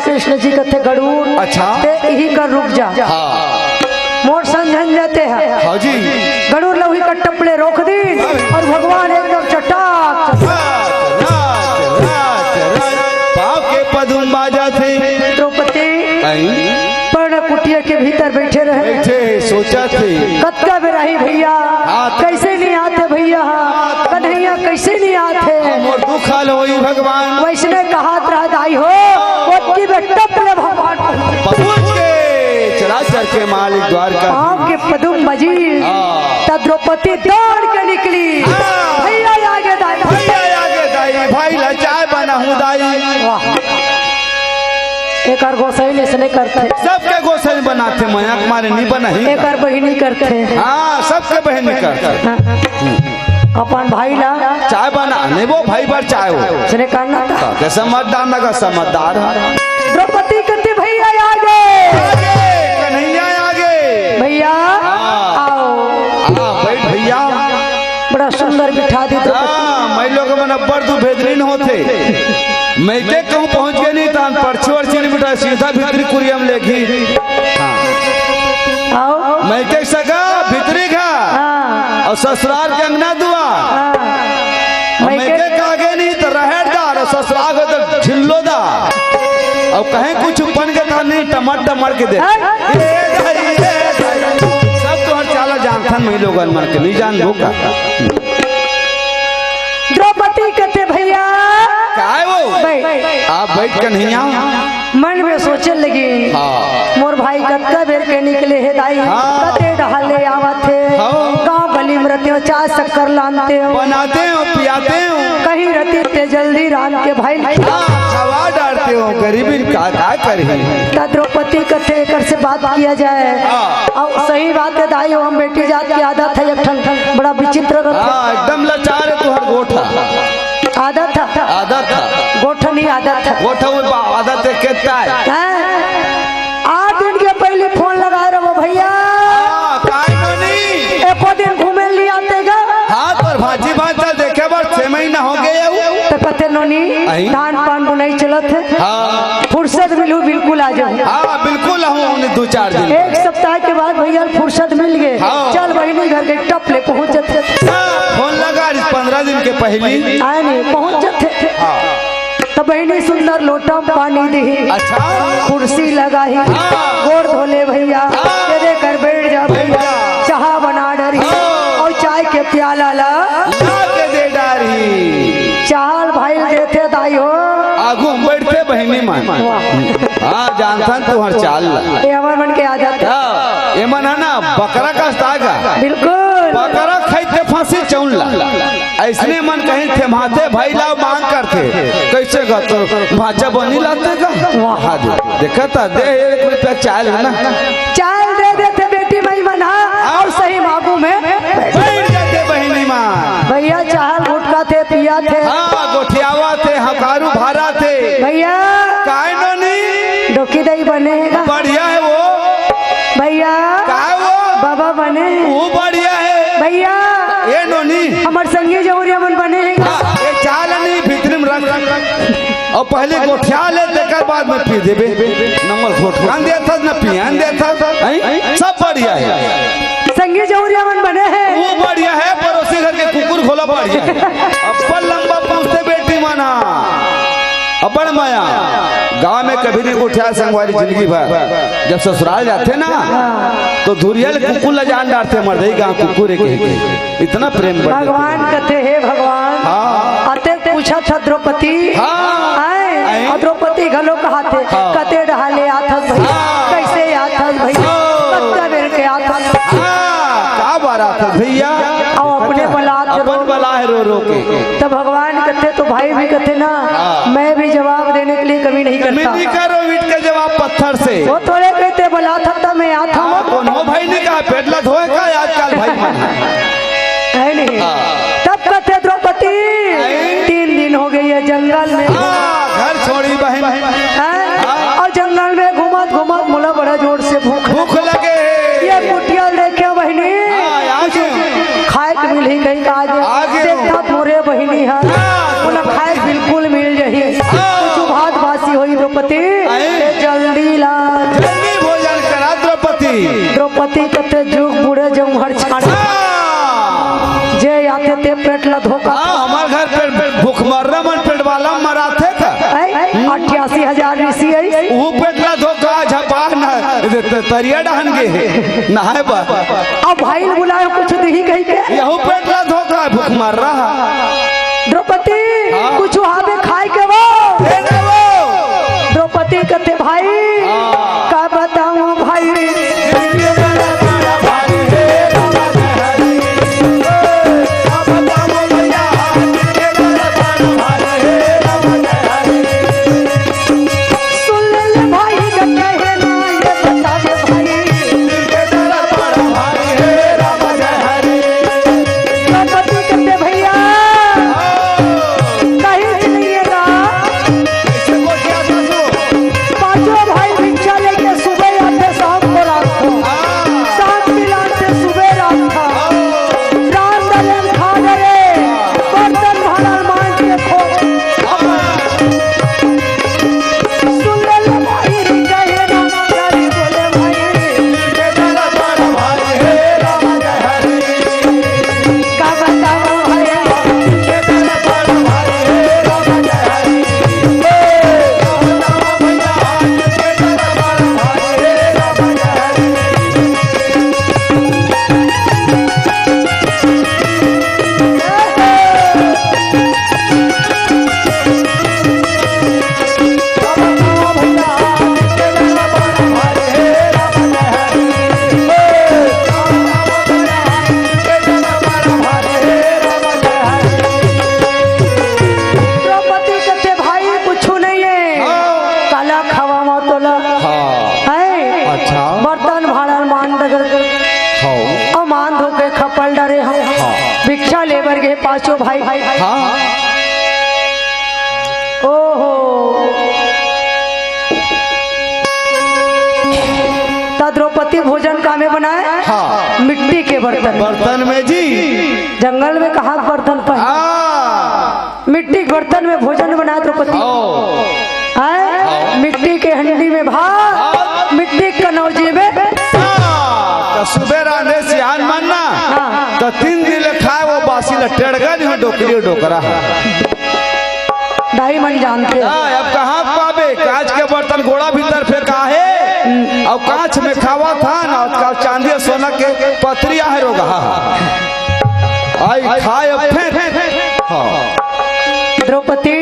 कृष्ण जी कथे गरुड़ अच्छा यही कर रुक जा मोर समझन जाते हैं हाँ जी गरुड़ लोही का टपले रोक दी और भगवान एकदम चटाक पाव के पदुम बाजा थे द्रौपदी पर्ण कुटिया के भीतर बैठे रहे सोचा थे कत्का बिराही भैया कैसे नहीं आते भैया कन्हैया कैसे नहीं आते दुख होई भगवान वैसने कहा दाई हो टपले भगवान चराचर के मालिक द्वारका पाँव के पदुम बजी द्रौपदी दौड़ के निकली भैया आगे दाई भाई ला चाय बना हूँ दाई एक और गोसाई से नहीं करते सबके गोसाई बनाते मया हमारे नहीं बना ही एक और बहिनी करते हाँ सबके बहन करते अपन भाई ला चाय बना नहीं वो भाई पर चाय हो इसने करना था समझदार न का समझदार द्रौपदी कहती भैया आगे कन्हैया आगे भैया आओ बैठ भैया बड़ा सुंदर बिठा दी मैं लोग मन अब्बर तू बेहतरीन होते मैं के कहूँ पहुँच गए नहीं तान पर्ची वर्ची नहीं बिठा सीधा भीतरी कुरियम लेगी आओ मैं के सका भीतरी खा और ससुराल के अंगना दुआ मैं के आगे नहीं तो रहेदार और ससुराल को तो झिल्लोदार और कहीं कुछ बन के था नहीं टमाटर के दे सब तो हर चाला जानता मैं लोग मर के नहीं जान दो का द्रौपदी कहते भैया काय वो आप बैठ कर नहीं आओ मन में सोचने लगी मोर भाई कत्ता बेर के निकले है दाई कते ढाले आवत थे गांव गली में रहते हो चाय शक्कर लानते हो बनाते हो पियाते हो कहीं रहते थे जल्दी रात के भाई हवा डालते हो गरीबी का करे द्रौपदी कथे कर से बात किया जाए और सही बात है दाई हम बेटी जात की आदत है एक ठन बड़ा विचित्र एकदम लाचार है तुहर गोठा आदत था गोठन गोठनी आदत है। गोठा आदत है कितना है? हैं? 8 दिन के पहले फोन लगाए रहो भैया, एको दिन घूमे लिए आते गा। हाँ तो भाजी भाजा देखे बार 6 महीना हो गए तो कते नोनी धान पान बुनाई चलत है। हाँ फुर्सत मिलू बिल्कुल आ जाओ। हाँ बिल्कुल हूँ 2-4 दिन। 1 सप्ताह के बाद भैया फुर्सत मिल गए। हाँ। चल बहनी घर के टप ले पहुँच जाते। फोन लगा 15 दिन के पहले आए नहीं पहुँच जाते। तो बहनी सुंदर लोटा में पानी दी, अच्छा कुर्सी लगाई, गोड़ धोले भैया, तेरे कर बैठ जा भैया, चाह बना डरी और चाय के प्याला ला के दे डारी। चाल भाई देते दाई हो आगू बैठते बहनी मान। हाँ जानता तू हर चाल ये हमार मन के आदत है। ये मन है ना बकरा का सागा, बिल्कुल बकरा खाते फांसी चौन ला। ऐसने मन कहीं थे माथे भाई लाओ मांग करते कैसे गा तो भाजा बनी लाते का। हाँ देखा था दे 1 रुपया चाल है ना, चाल दे देते बेटी मई मना और सही मागू में बैठ जाते बहनी माँ। भैया चाह गुटका थे पिया थे। हाँ गोठियावा थे हकारू भारा थे भैया काय नोनी डोकी दही बनेगा बढ़िया है वो भैया, काय वो बाबा बने वो बढ़िया है भैया, ये नोनी हमार संगी जौरिया मन बनेगा। ये चाल नहीं भीतर में रख और पहले गोठिया ले देकर बाद में पी देबे। नंबर घोट दे था न पियान दे था सब बढ़िया है। संगी जौरिया मन बने हैं वो बढ़िया है। पड़ोसी घर के कुकुर खोला बढ़िया है। अब लंबा पहुंचते बेटी माना अब बड़ माया। गांव में कभी नहीं उठा संगवारी जिंदगी भर। जब ससुराल जाते ना तो धुरियल कुकुर ला जान डालते मर गई गाँव कुकुर के इतना प्रेम बढ़ भगवान कहते हे भगवान। हाँ अते पूछा था द्रौपदी, हाँ द्रौपदी घलो कहाते कते ढाले आथस भई, कैसे आथस भई, कत्ता बेर के आथस का बारा था भैया और अपने बलात अपन बला है रो रो के। तो भगवान कहते तो भाई भी कहते ना मैं भी जवाब देने के लिए कभी नहीं करता। नहीं करो ईट का जवाब पत्थर से। वो थोड़े कहते बला था मैं आता हूँ कौन हो भाई ने कहा पेटला धोए का आजकल भाई मन है नहीं। तब कहते द्रौपदी 3 दिन हो गए ये जंगल में घर छोड़ी बहन और जंगल में घुमत घुमत मुला बड़ा जोर से भूख लगे। ये कुटिया देखे बहनी खाए के मिल ही गई आज देखता मोरे बहनी है बोला खाए बिल्कुल मिल जाही कुछ भात बासी हुई द्रौपदी जल्दी ला जल्दी भोजन करा द्रौपदी। द्रौपदी कहते जुग बुढ़े जम हर छाड़ा जे आते ते पेट ला धोखा। हमार घर पे भूख मरना मन पेट वाला मरा थे का 88,000 ऋषि है वो पेटला धोखा झपा न तरिया डहन गे नहाए बा। अब भाई ने बुलाया कुछ दही कही के यहू पेटला धोखा भूख मर रहा। द्रौपदी कुछ आवे खाए के वो द्रौपदी कहते भाई का बताऊं भाई भिक्षा लेबर के पांचों भाई। ओहो में बनाए? हाँ। मिट्टी के बर्तन। बर्तन में जी। जंगल में कहा बर्तन पर, मिट्टी के बर्तन में भोजन बनाए द्रौपदी। मिट्टी के हंडी में भात, मिट्टी के कनौजी में सुबह रांधे सियान मानना तो 3 दिन खाए वो बासी लटेड़गा नहीं डोकरी डोकरा ढाई मन जानते। अब कहाँ पावे कांच के बर्तन घोड़ा भीतर फेंका है और कांच में खावा था ना चांदी सोना के पथरिया है रोगा आई खाए द्रौपदी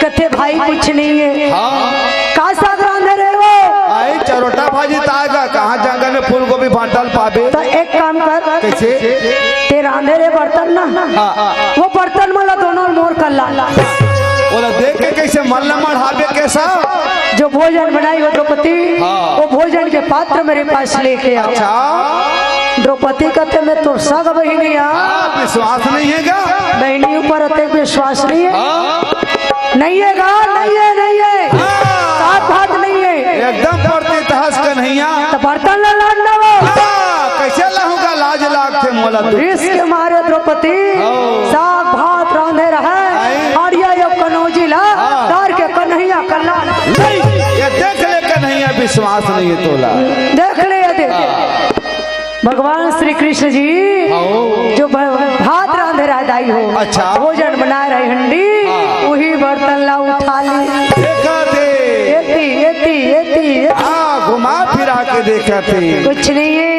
कथे भाई कुछ नहीं है। का साग रांधे रहे वो? आई चरोटा भाजी ताएगा कहाँ जंगल में फूल गोभी भाटल पावे। तो एक काम कर, कैसे ते रांधे रे बर्तन ना वो बर्तन मला दोनों मोर कर ला बोला देख के कैसे मन मढ़ावे कैसा जो भोजन बनाई हो द्रौपदी वो भोजन के पात्र मेरे पास लेके आओ। अच्छा द्रौपदी कहते मैं तो सग बहिनी विश्वास नहीं है क्या? बहनी ऊपर अतः विश्वास नहीं है। नहीं है गा नहीं है साथ भात नहीं है एकदम पड़ती तहस कन्हैया तो बर्तन ला लाना वो कैसे लाऊंगा लाज लाग के मोला इसके मारे द्रौपदी साग भात रांधे रहे और ये कनौजी ला डार के कन्हैया कल्ला ये देख ले कन्हैया विश्वास नहीं है तोला देख ले भगवान श्री कृष्ण जी जो भात रांधे रहा दाई हो। अच्छा भोजन बना रहे हंडी वही बर्तन ला उठा ली घुमा फिरा के देखा थे कुछ नहीं है।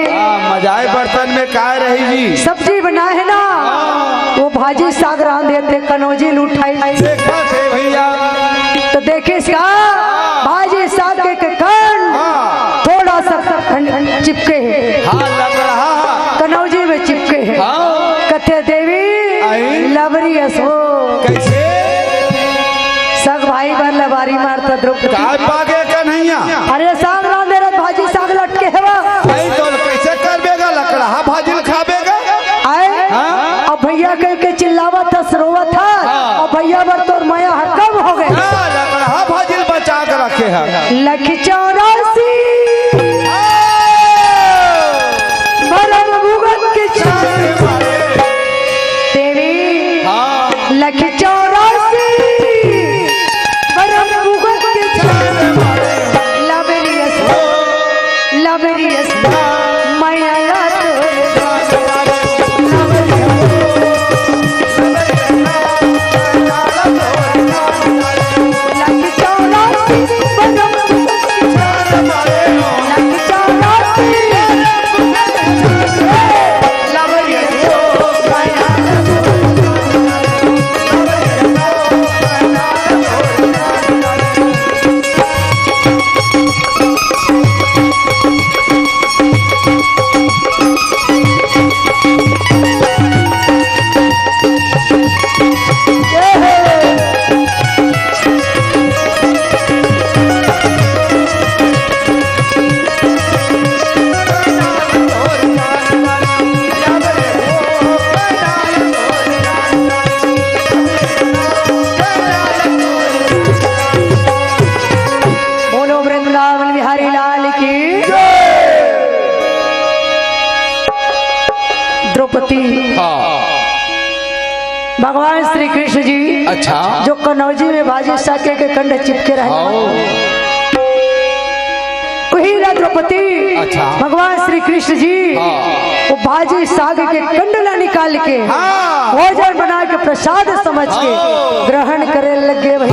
मजाए बर्तन में का रही जी सब्जी बना है ना वो भाजी साग रांधे थे कनौजी उठाई देखा थे भैया तो देखे इसका भाजी साग के कण थोड़ा सा चिपके है। हाँ लग रहा कनौजी में चिपके है। कथे देवी लबरी असो कैसे सग भाई बर लबारी मारता द्रौपदी पागे कन्हैया अरे साग रांधे रहे भाजी साग लटके है तो कैसे कर बेगा लकड़ा भाजी खाबेगा आए अब भैया कह के चिल्लावा था सरोवा था और भैया बर तो माया हकम हो गए लकड़ा भाजी बचा कर रखे है लख 84 देवी लख 84 लबरियस माया द्रौपदी भगवान श्री कृष्ण जी अच्छा जो कनौजी में भाजी साके के कंड चिपके रहे वही ना द्रौपदी। अच्छा भगवान श्री कृष्ण जी वो भाजी साग के कंडला निकाल के भोजन बना के प्रसाद समझ के ग्रहण करे लगे भाई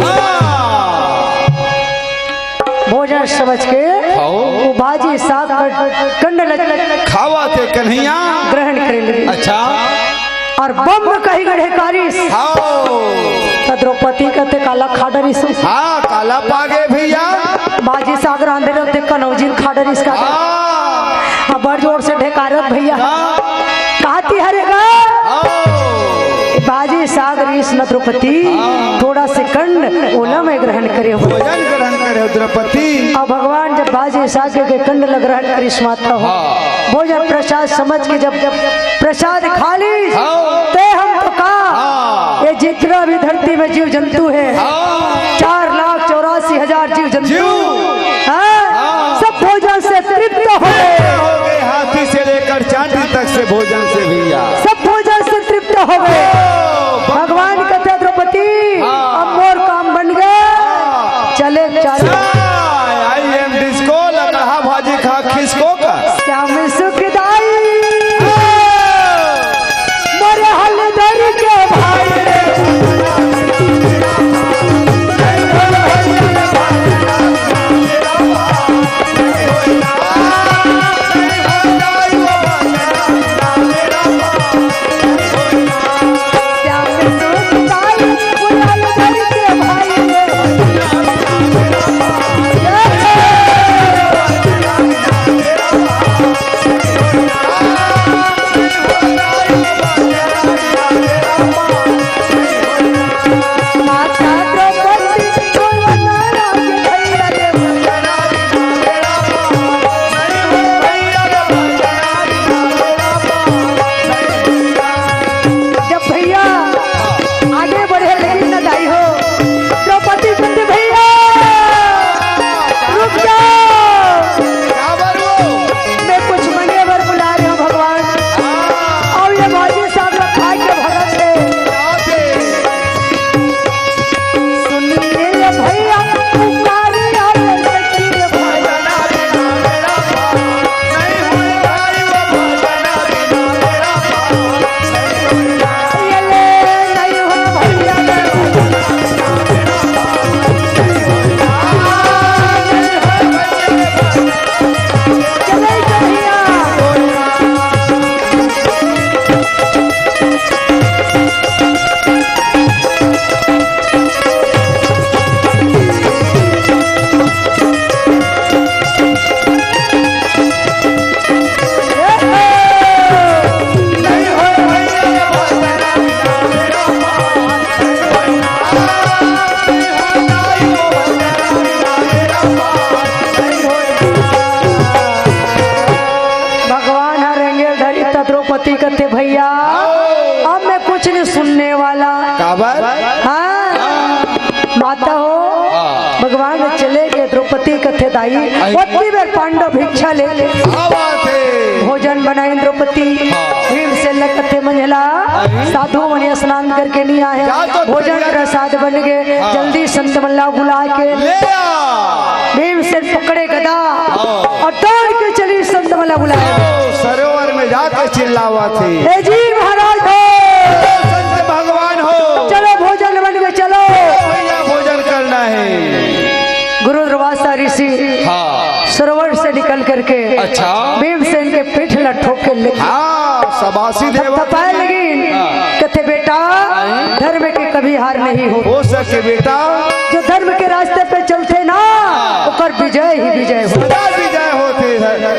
भोजन समझ के वो भाजी साग कंडल खावा थे कन्हैया ग्रहण करे लगे। अच्छा और बम कही गढ़े कारिस द्रौपदी कहते काला खाडरिस काला पागे भैया बाजी साग रांधे रहते कनौजी खाडरिस का बड़ जोर से ढेकारत भैया कहती हरेगा बाजी साग रीस न द्रौपदी थोड़ा से कंड ओला में ग्रहण करे भोजन ग्रहण करे द्रौपदी। और भगवान जब बाजी साग के कंड ग्रहण करिस माता हो भोजन प्रसाद समझ के जब प्रसाद खा ली ते हम तो कहा ये जितना भी धरती में जीव जंतु है 4,84,000 जीव जंतु सब भोजन से तृप्त हो गए कुछ नहीं सुनने वाला। काबर हाँ माता हो भगवान चले गए द्रौपदी कथे दाई ओती बेर पांडव भिक्षा ले भोजन बनाए द्रौपदी भीम से कथे मंझला साधु मणि स्नान करके नहीं आए भोजन प्रसाद बन गए जल्दी संत मल्ला बुला के भीम से पकड़े गदा और दौड़ के चली संत मल्ला बुलाया सरोवर में जाकर चिल्लावा थी ए जी महाराज हो संत भगवान हो चलो भोजन बन गए चलो भैया भोजन करना है। गुरु दुर्वासा ऋषि सरोवर से निकल करके अच्छा भीमसेन के पीठ लठोक के लेके सबासी देव तपाए लगी कहते बेटा धर्म के कभी हार नहीं हो सके बेटा जो धर्म के रास्ते पे चलते ना ओकर विजय ही विजय हो विजय होते हैं।